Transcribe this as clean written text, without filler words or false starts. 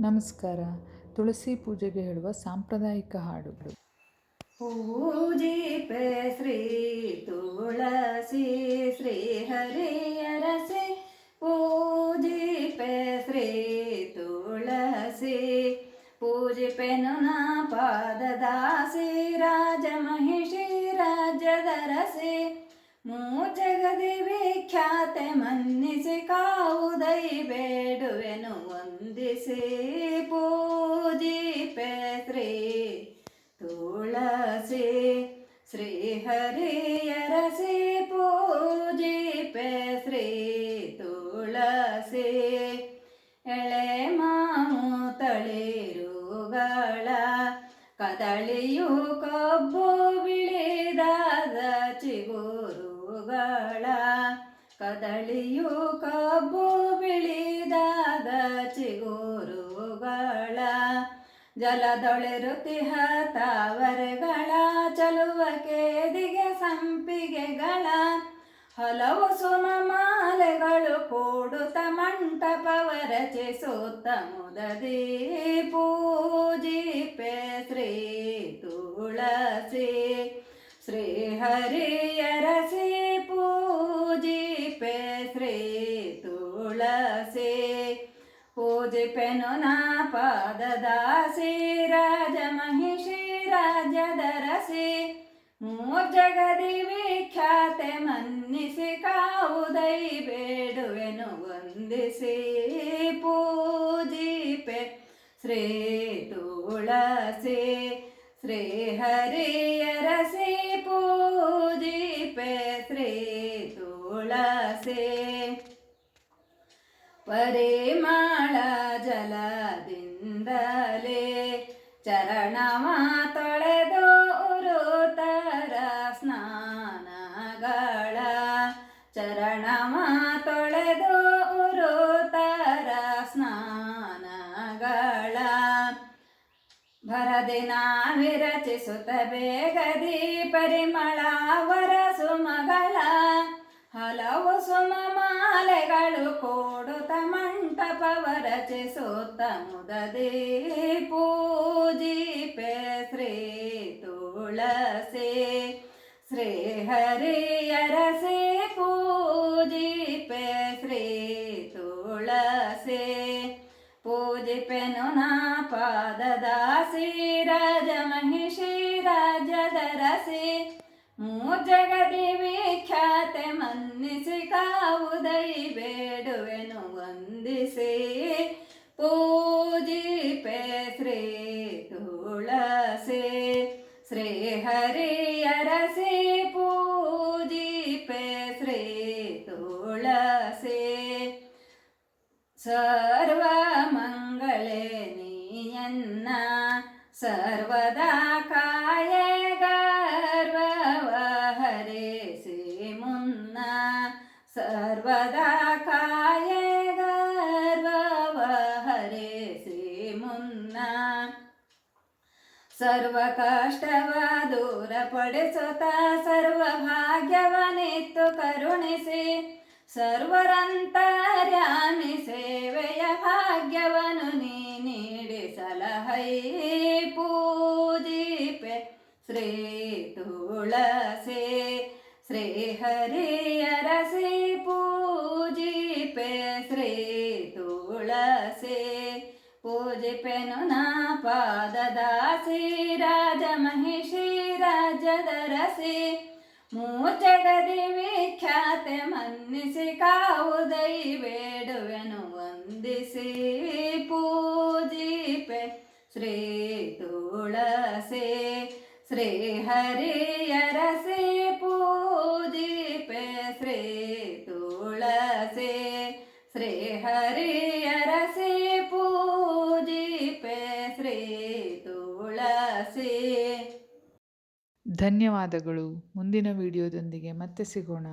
ನಮಸ್ಕಾರ. ತುಳಸಿ ಪೂಜೆಗೆ ಹೇಳುವ ಸಾಂಪ್ರದಾಯಿಕ ಹಾಡು. ಪೂಜಿಪೆ ಶ್ರೀ ತುಳಸಿ ಶ್ರೀ ಹರಿಯರಸಿ ಪೂಜಿಪೆ ಶ್ರೀ ತುಳಸಿ ಪೂಜಿಪೆನು ನಾ ಪಾದದಾಸಿ ರಾಜ ಮಹಿಷಿ ರಾಜ್ಯದರಸಿ ಜಗದಿ ವಿಖ್ಯಾತೆ ಮನ್ನಿಸಿ ಕಾವುದೈ ಬೇಡುವೆನು ವಂದಿಸಿ ಪೂಜಿಪೆ ಶ್ರೀ ತುಳಸಿ ಶ್ರೀ ಹರಿಯರಸಿ ಪೂಜಿಪೆ ಶ್ರೀ ತುಳಸಿ ಎಳೆ ಮಾವು ತಳಿರುಗಳ ಕದಳಿಯು ಕಬ್ಬು ಬಿಳಿದಾದ ಚಿಗುರುಗಳ ಕದಳಿಯು ಕಬ್ಬು ಬಿಳಿದಾದ ಚಿಗುರುಗಳ ಜಲದೊಳೆರುತಿಹ ತಾವರೆಗಳ ಚಲುವ ಕೇದಿಗೆ ಸಂಪಿಗೆಗಳ ಹಲವು ಸುಮಮಾಲೆಗಳು ಕೂಡುತ್ತ ಮಂಟಪವ ರಚಿಸುತ್ತ ಮುದದಿ ಪೂಜಿಪೆ ಶ್ರೀ ತುಳಸಿ ಶ್ರೀ ಹರಿಯರಸಿ ಪೂಜಿಪೆ ಶ್ರೀ ತುಳಸಿ ಪೂಜಿಪೆನು ನಾ ಪಾದದಾಸಿ ರಾಜ ಮಹಿಷಿ ರಾಜ್ಯದರಸಿ ಜಗದಿ ವಿಖ್ಯಾತೆ ಮನ್ನಿಸಿ ಕಾವುದೈ ಬೇಡುವೆನು ವಂದಿಸಿ ಪೂಜಿಪೆ ಶ್ರೀ ತುಳಸಿ ಶ್ರೀ ಹರಿಯರಸಿ ಪೂಜಿಪೆ ಶ್ರೀ ತುಳಸಿ ಪರಿಮಳ ಜಲದಿಂದಲೇ ಚರಣವ ತೊಳೆದು ಉರುತರ ಸ್ನಾನಗಳ ಚರಣವ ತೊಳೆದು ಉರುತರ ಸ್ನಾನಗಳ ಭರದಿನ ವಿರಚಿಸುತ್ತ ಬೇಗದಿ ಪರಿಮಳ ವರಸುಮಗಳ ಹಲವು ಸುಮಮಾಲೆಗಳು ಕೂಡುತ್ತ ಮಂಟಪವ ರಚಿಸುತ್ತ ಮುದದಿ ಪೂಜಿಪೆ ಶ್ರೀ ತುಳಸಿ ಶ್ರೀ ಹರಿಯರಸಿ ಪೂಜಿಪೆ ಶ್ರೀ ತುಳಸಿ ಪೂಜಿಪೆನು ನಾ ಪಾದದಾಸಿ ರಾಜ ಮಹಿಷಿ ರಾಜ್ಯದರಸಿ ಜಗದಿ ವಿಖ್ಯಾತೆ ಮನ್ನಿಸಿ ಕಾವುದೈ ಬೇಡುವೆನು ವಂದಿಸಿ ಪೂಜಿಪೆ ಶ್ರೀ ತುಳಸಿ ಶ್ರೀ ಹರಿಯರಸಿ ಪೂಜಿಪೆ ಶ್ರೀ ತುಳಸಿ ಸರ್ವ ಮಂಗಳೇ ನೀಯನ್ನ ಸರ್ವದಾ ಕಾಯೆ ಗರ್ವವ ಹರಿಸಿ ಮುನ್ನ ಸರ್ವದಾ ಕಾಯೆ ಗರ್ವವ ಹರಿಸಿ ಮುನ್ನ ಸರ್ವ ಕಷ್ಟವ ದೂರಪಡಿಸುತ್ತ ಸರ್ವ ಭಾಗ್ಯವನಿತ್ತು ಕರುಣಿಸಿ ಸರ್ವರಂತರ್ಯಾಮಿ ಸೇವೆಯ ಭಾಗ್ಯವನ್ನು ನೀ ನೀಡಿ ಸಲಹೈ ಪೂಜಿಪೆ ಶ್ರೀ ತುಳಸಿ ಶ್ರೀ ಹರಿಯರಸಿ ಪೂಜಿಪೆ ಶ್ರೀ ತುಳಸಿ ಪೂಜಿಪೆನು ನಾ ಪಾದದಾಸಿ ರಾಜ ಮಹಿಷಿ ರಾಜ್ಯದರಸಿ ಜಗದಿ ವಿಖ್ಯಾತೆ ಮನ್ನಿಸಿ ಕಾವುದೈ ಬೇಡುವೆನು ವಂದಿಸಿ ಪೂಜಿಪೆ ಶ್ರೀ ತುಳಸಿ ಶ್ರೀ ಹರಿಯರಸಿ ಪೂಜಿಪೆ ಶ್ರೀ ತುಳಸಿ ಶ್ರೀ ಹರಿಯರಸಿ ಪೂಜಿಪೆ ಶ್ರೀ ತುಳಸಿ. ಧನ್ಯವಾದಗಳು. ಮುಂದಿನ ವಿಡಿಯೋದೊಂದಿಗೆ ಮತ್ತೆ ಸಿಗೋಣ.